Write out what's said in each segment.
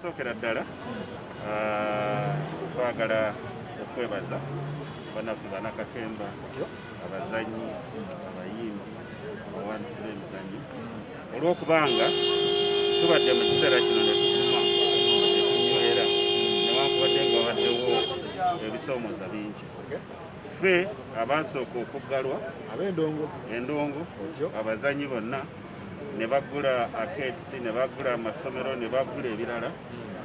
okusookera ddala twagala okwebaza bannaffe bannakatemba, abazannyi, abayimbi, abawandiisi b'emizannyo olw'okubanga tubadde mu kiseera kino ne tuvuma ne tunywera newankubadde nga waddewo ebisoomooza bingi. Ffe abaasooka okuggalwa endongo abazannyi bonna ne bagula arcades, ne bagula amasomero, ne bagula ebirala,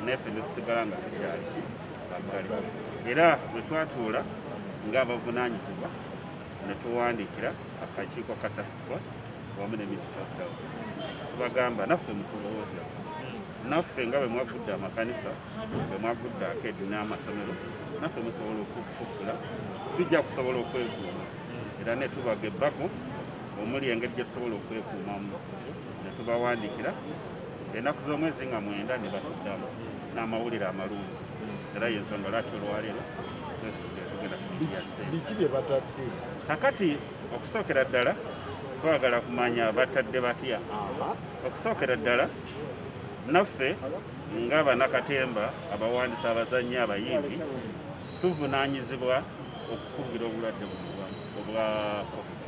neffe ne tusigala nga tukyali baggale. Era bwe twatuula ng'abavunaanyizibwa ne tuwandiikira akakiiko ka task force wamu ne Minister of Health tubagamba naffe mutulowooza, naffe nga bwe mwagudde amakanisa, bwe mwagudde arcade n'amasomero, naffe musobola okutukula, tujja kusobola okwekuuma. Era ne tubaga ebbako omuli engeri gye tusobola okwekuumamu, ne tubawandiikira ennaku z'omwezi nga 9 ne batuddamu n'amawulire amalungi. Era y'ensonga lwaki olwaleero tugenda biki bye batadde. Kakati okusookera ddala twagala kumanya batadde batya. Okusookera ddala naffe ng'abannakatemba, abawandiisi, abazannyi, abayimbi tuvunaanyizibwa okukugira obulwadde buno obwa COVID.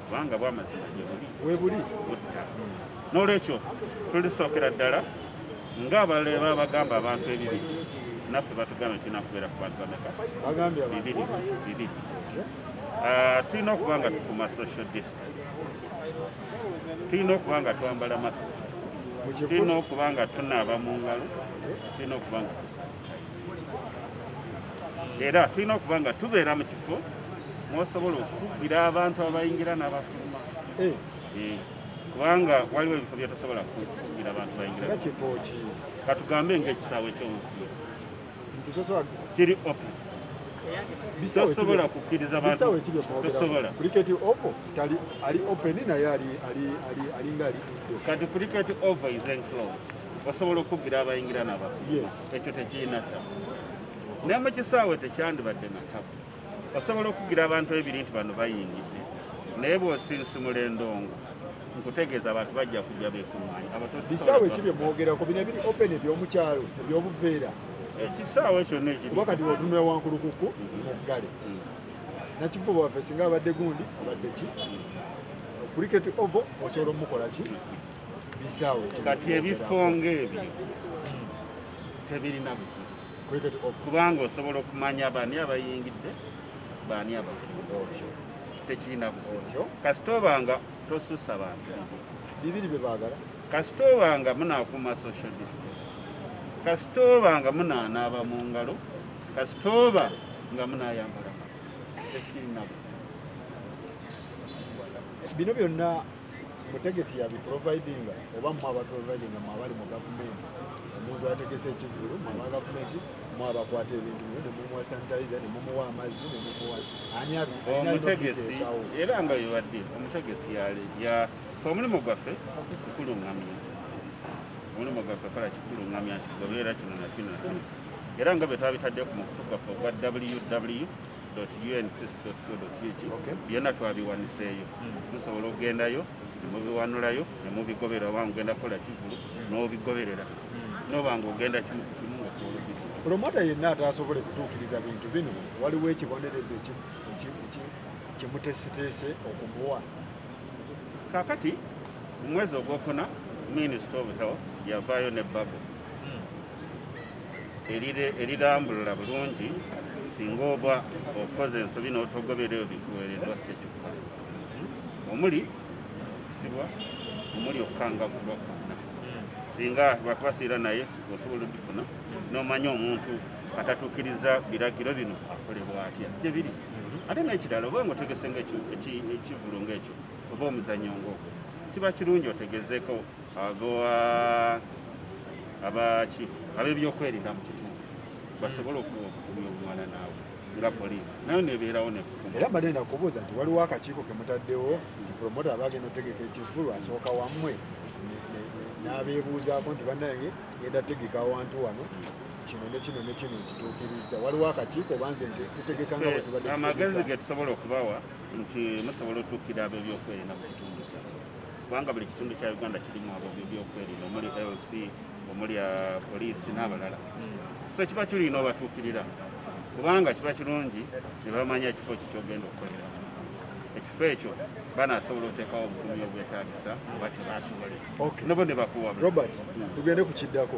Kubanga bw'amazima gye buli butta. N'olwekyo tulisookera ddala ng'abaleba abagamba abantu ebibiri, naffe batugambye tulina kubeera ku bantu bameka? Bibiri. Tulina okuba nga tukuma social distance, tulina okuba nga twambala masiki, tulina okuba nga tunaaba mu ngalo, tulina okuba nga era tulina okuba nga tubeera mu kifo mwosobola okukugira abantu abayingira n'abafuluma. Kubanga waliwo ebifo bye tosobola kukugira abantu bayingira. Katugambe ng'ekisaawe ky'omupiira kiri open, tosobola kukkiriza abantu. Tosobola. Cricket oval ali open naye alinga ali kati cricket oval is enclosed, osobola okukugira abayingira n'abafuluma. Ekyo tekirina ttabu. Naye mu kisaawe tekyandibadde na ttabu. Osobola okugira abantu ebiri nti bano bayingidde, naye bw'osinsimula endongo nkutegeeza abantu bajja kujja beekuŋŋaanya. Bisaawe ki bye mwogerako bino ebiri open ebyomukyalo ebyobuveera? Ekisaawe kyonna ekiri kuba kati bw'otunula Wankulukuku muggale Nakivubo waffe singa abadde gundi abadde ki cricket oval osobola omukola ki bisaawe kati ebifo ng'ebyo tebirina buzibu kubanga osobola okumanya baani abayingidde baani abafudde otyo tekirina buzibu kasita obanga tosussa bantu bibiri bye baagala kasita obanga munaakuuma social distance kasita obanga munaanaaba mu ngalo kasita oba nga munaayambala masiki tekirina buzibu bino byonna mutegesi yabiprovidinga oba mwabaprovidinga mwabali mu gavumenti omuntu ategese ekivulu mwaba gavumenti mwabakwata ebintu byo ne mumuwa sanitizer ne mumuwa amazzi ne mumuwa ani omutegesi era nga yebadde omutegesi ya omulimu gwaffe kukuluŋŋamya omulimu gwaffe kola kikuluŋŋamya nti gobeera kino na kino na kino era nga bwe twabitadde ku mukutu gwaffe ogwa www.uncis.co.uk byonna twabiwaniseeyo musobola okugendayo ne mubiwanulayo ne mubigobera oba ngenda kukola kivulu n'obigoberera noba ng'ogenda kimu ku kimu ng'osobola okubituuka. Promota yenna ataasobole kutuukiriza bintu bino waliwo ekibonerezo kimutesitese okumuwa. Kaakati mu mwezi ogwokuna Minister of Health yavaayo n'ebbago erirambulula bulungi singa oba okoze ensobi n'otogobereyo bikuweereddwa kyekikukola omuli okisibwa omuli okukangavulwa kwonna singa bakubasiira naye osobola okufuna n'omanya omuntu atatuukiriza biragiro bino akolebwa atya gye biri ate n'ekirala oba ng'otegese ng'ekivulu ng'ekyo oba omuzannyo ng'ogwo kiba kirungi otegezeeko ab'ebyokwerinda mu kitundu basobole okukumya okumala naawe nga poliisi nayo nebeerawo nekukuma. Era mbadde nakubuuza nti waliwo akakiiko ke mutaddewo nti promota aba agenda otegeka ekivulu asooka wammwe n'abeebuuzaako nti bannange ngenda tegeka awantu wano kino ne kino ne kino nkituukiriza waliwo akakiiko banze nti tutegeka nga bwe tubadde amagezi ge tusobola okubawa nti musobola otuukira ab'ebyokwerinda mu kitundu kyaffe kubanga buli kitundu kya Uganda kirimu abo b'ebyokwerinda omuli LC omuli poliisi n'abalala. So kiba kirina obatuukirira kubanga kiba kirungi ne bamanya ekifo kikyogenda okukolera. Ekifo ekyo banaasobola oteekawo obukuumi obwetaagisa oba tebaasobole nabo ne bakuwa. Robert, tugende ku kiddako.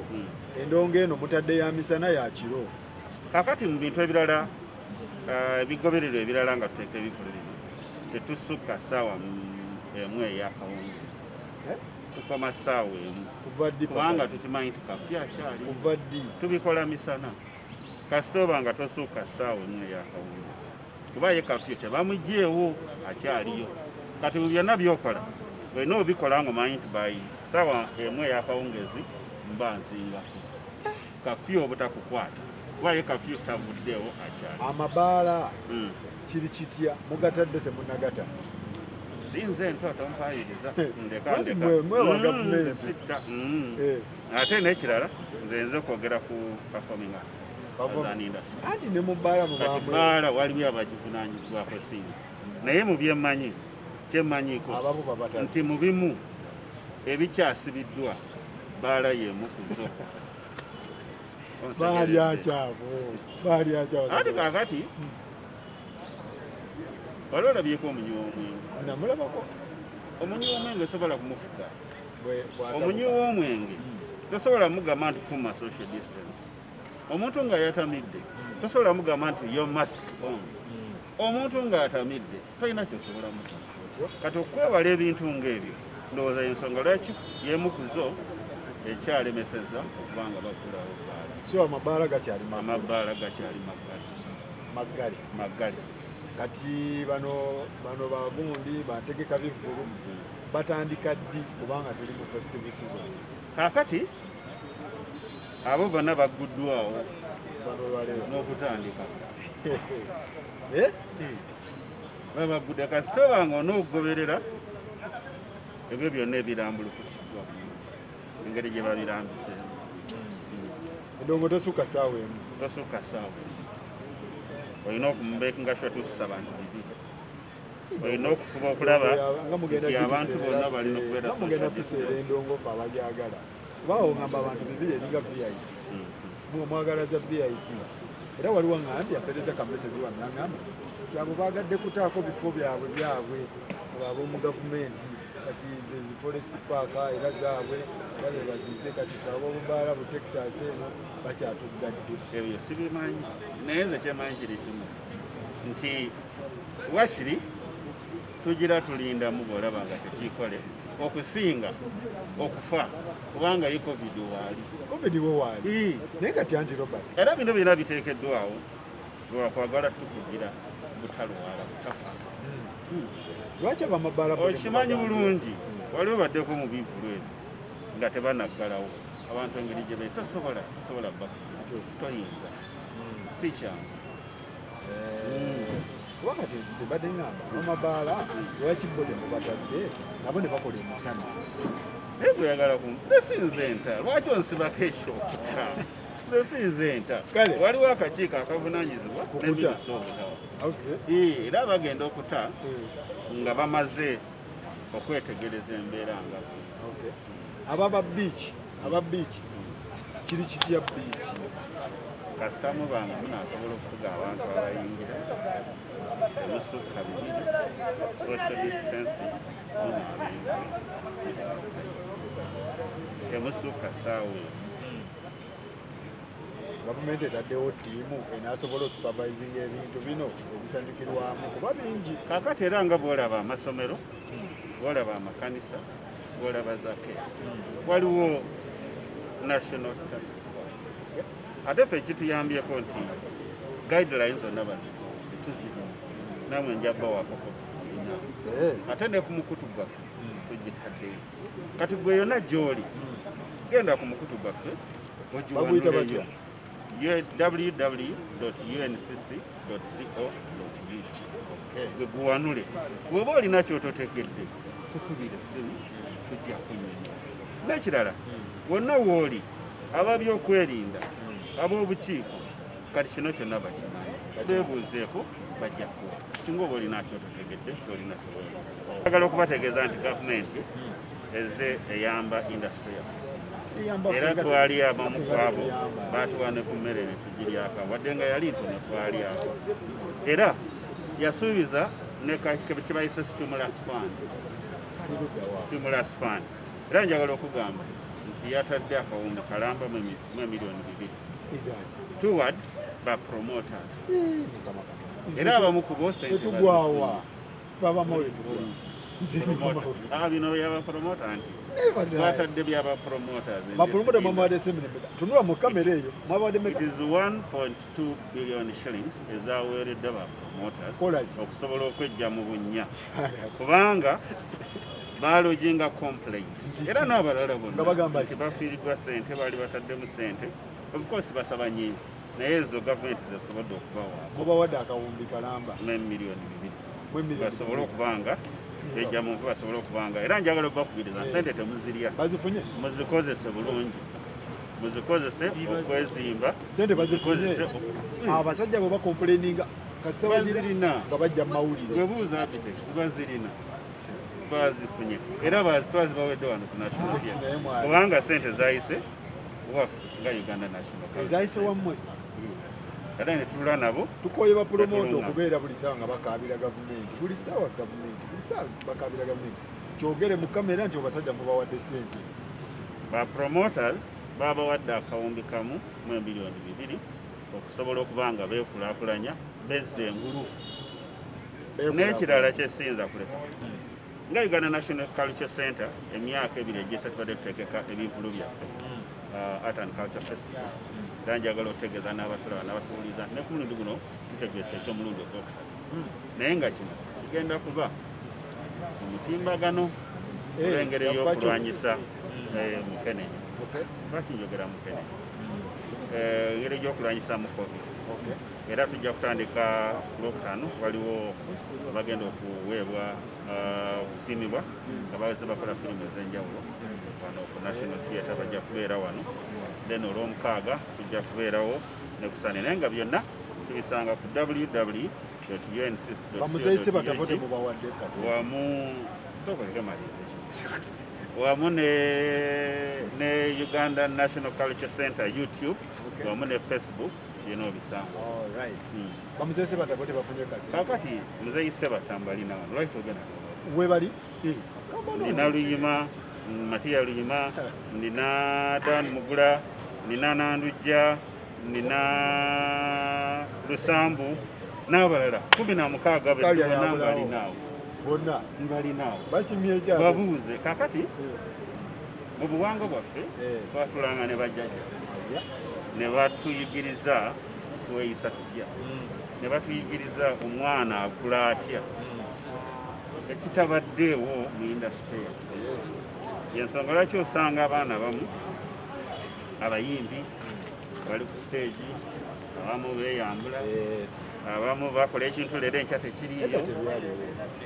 Endongo eno mutadde ya misana ya kiro. Kaakati mu bintu ebirala ebigobererwa ebirala nga tuteeka ebivulu bino tetusukka ssaawa emu ey'akawungeezi. Tukoma ssaawa emu kubanga tukimanyi tukafya akyali tubikola misana kasitoba nga tosukka ssaawa emu ey'akawungeezi kuba ye kafyu tebamugyeewo akyaliyo. Kati mu byonna byokola olina obikola ng'omanyi nti bayi ssaawa emu ey'akawungeezi mba nzingako kafyu obutakukwata kuba ye kafyu tavuddeewo akyali. Amabaala kiri kitya mugatadde temunagata? Sinze ento tompayiriza mwewa gavumenti ate n'ekirala nze nze kwogera ku performing arts anti ne mu bbaala kati bbaala waliwo abagivunaanyizibwako sinze naye mu byemmanyi kyemmanyiko nti mu bimu ebikyasibiddwa bbaala y'emu ku zo. baali akyabo ati kaakati wali olabyeko omunywi w'omwenge. Namulabako. Omunywi w'omwenge osobola kumufuga. Omunywi w'omwenge tosobola mugamba nti kuma social distance. Omuntu nga yatamidde tosobola mugamba nti yo mask on. Omuntu nga atamidde tolina kyosobola mugamba. Kati okwewala ebintu ng'ebyo ndowooza ensonga lwaki y'emu ku zo ekyalemesezza okubanga baggulawo bbaala. So amabaala gakyali maggale. Kati bano bagundi bategeka bivvulu batandika ddi kubanga tuli mu festival season? Kaakati abo bonna bagguddwawo n'okutandika babagudde kasitoba nga onoogoberera ebyo byonna ebirambulukusiddwa engeri gye babirambiseemu. Endongo tosukka ssaawa emu. Olina okumubeekinga sure tussa abantu bibiri. Olina okufuba okulaba nti abantu bonna balina okubeera mugenda tuseera endongo fe abagyagala kubaawo ngamba abantu bibiri eringa VIP mwagala za VIP era waliwo ngambye apereza kamesezi wange ngamba nti abo baagadde kutaako bifo byabwe ab'omu gavumenti kati zi forest park era zaabwe era be bagize kati ab'obubaala bu Texas eno bakyatuggadde. Ebyo sibimanyi naye nze kyemanyi kiri kimu nti wakiri tugira tulindamu bw'olaba nga tekiikole okusinga okufa kubanga ye covid waali naye kati anti Robert era bino byonna biteekeddwawo lwakwagala tukugira butalwala butafa. Lwaki abamabaala okimanyi bulungi waliwo baddeko mu bivulu ebyo nga tebanaggalawo abantu engeri gye tosobola toyinza si kyangu. Kuba kati nze badde ngamba amabaala lwaki bo temubatadde nabo ne bakola emisana. Naye gweyagala zesinze enta lwaki onsibako ekyokuta zesinze enta waliwo akakiiko akavunaanyizibwa ne minisita obutawa era bagenda okuta nga bamaze okwetegereza embeera nga aba biiki kiri kitya biiki kasitamu bange munaasobola okufuga abantu abayingira temusukka bibiri social distancing temusukka ssaawa emu. Gavumenti etaddewo ttiimu enaasobola osupervisinga ebintu bino ebisanyukirwamu kuba bingi. Kaakati era nga bw'olaba amasomero bw'olaba amakanisa bw'olaba zake waliwo national task force. Ate ffe kituyambyeko nti guidelines zonna bazituzirina namwe njabbawaako ate ne ku mukutu gwaffe tugitaddeyo. Kati gwe yonna gy'oli genda ku mukutu gwaffe ogiwanuleyo www.uncc.co.uk gwe guwanule. Bw'oba olina kyototegedde tukubira essimu tujja kunyonyola. N'ekirala wonna w'oli ababyokwerinda ab'obukiiko kati kino kyonna bakimanyi beebuuzeeko bajja kuwa singa oba olina kyototegedde kyolina kyolagala okubategeeza nti gavumenti ezze eyamba indasitule yaffe era twali abamu ku abo baatuwa ne ku mmere ne tugiryako wadde nga yali ntono twali ako era yasuubiza ne kye bayise stimulus fund era njagala okugamba nti yatadde akawumbi kalamba mu miliyoni 2 towards ba promoters era abamu ku bo sente bino byaba promota nti batadde byaba promoters tunula mu kamera eyo it is 1.2 billion shillings ezaweeredde ba promoters okusobola okwejja mu bunnya kubanga baloginga complaint era n'abalala bonna nti bafiiriddwa sente baali bataddemu sente of course basaba nyingi naye ezo gavumenti zesobodde okubawadde akawumbi kalamba miliyoni 2 basobole okubanga ejja mu nvu basobole okubanga era njagala okubakubiriza sente temuzirya muzikozese bulungi muzikozese okwezimba sente bazikozese abasajja bwe bakomplaininga bazirina nga bajja mu mawulire webuuza Abitex bazirina bazifunye era twazibawedde wano ku national kubanga sente zayise waffe nga Uganda National zayise wammwe era ne tulula nabo tukoye bapromota okubeera buli ssaawa nga bakaabira gavumenti buli ssaawa bakaabira gavumenti kyogere mu kamera nti abasajja mubawadde sente bapromoters babawadde akawumbi kamu mu miliyoni 2 okusobola okuba nga beekulaakulanya bezza engulu n'ekirala kyesinza kuleka nga Uganda National Culture Center emyaka 2 egyese tubadde tutegeka ebivulu byaffe Art and Culture Festival era njagala otegeeza n'abatulaba n'abatuwuliza ne ku mulundi guno tutegeesa eky'omulundi ogwokusatu naye nga kino kigenda kuba ku mutimbagano olw'engeri ey'okulwanyisa mukenenya bakinjogera mukenenya engeri gy'okulwanyisa mu COVID era tujja kutandika ku Lwokutaano waliwo bagenda okuweebwa okusiimibwa nga baweze bakola firimu ez'enjawulo wano ku National Theatre bajja kubeera wano then olw'omukaaga tujja kubeerawo ne kusane naye nga byonna tubisanga ku wamu ne Uganda National Culture Center YouTube wamu ne Facebook byonna obisanga kakati muzeeyi Ssebatta balina wano lwaki togenda webali nina Luyima Matiya Luyima nina Dan Mugula nina Nandujja nina Lusambu n'abalala 16 bonna mbalinaawo bonna mbalinaawo bakimyeja babuuze kakati mu buwangwa bwaffe twatulanga ne bajjajja ne batuyigiriza tweyisa tutya ne batuyigiriza omwana akula atya ekitabaddeewo mu indasitule yaffe yensonga lwaki osanga abaana bamu abayimbi bali ku stage abamu beeyambula abamu bakola ekintu leero enkya tekiriiyo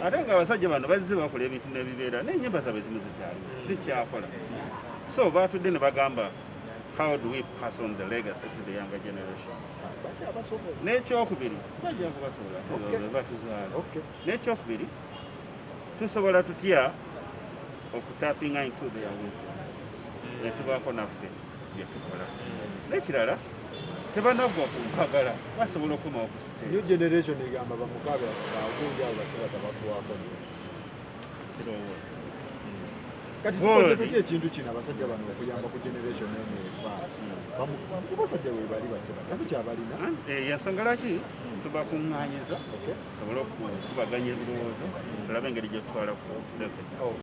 ate nga abasajja bano bazze bakola ebintu n'ebibeera n'ennyimba zaabwe zimu zikyakola so baatudde ne bagamba how do we pass on the legacy to the younger generation n'ekyokubiri bajja kubasobola batuzaala n'ekyokubiri tusobola tutya okutapinga into their wisdom ne tubaako naffe bye tukola n'ekirala tebanaggwa ku mpagala basobola okukomawo ku stage new generation egamba bamukabe agundi abo basebata bakuwako sirowooza kati tukoze tutya ekintu kino abasajja bano okuyamba ku generation eno efa basajja we bali basebata tukyabalina yensonga lwaki tubakuŋŋaanyiza tusobole okubaganya ebirowoozo tulabe engeri gye tutwala ku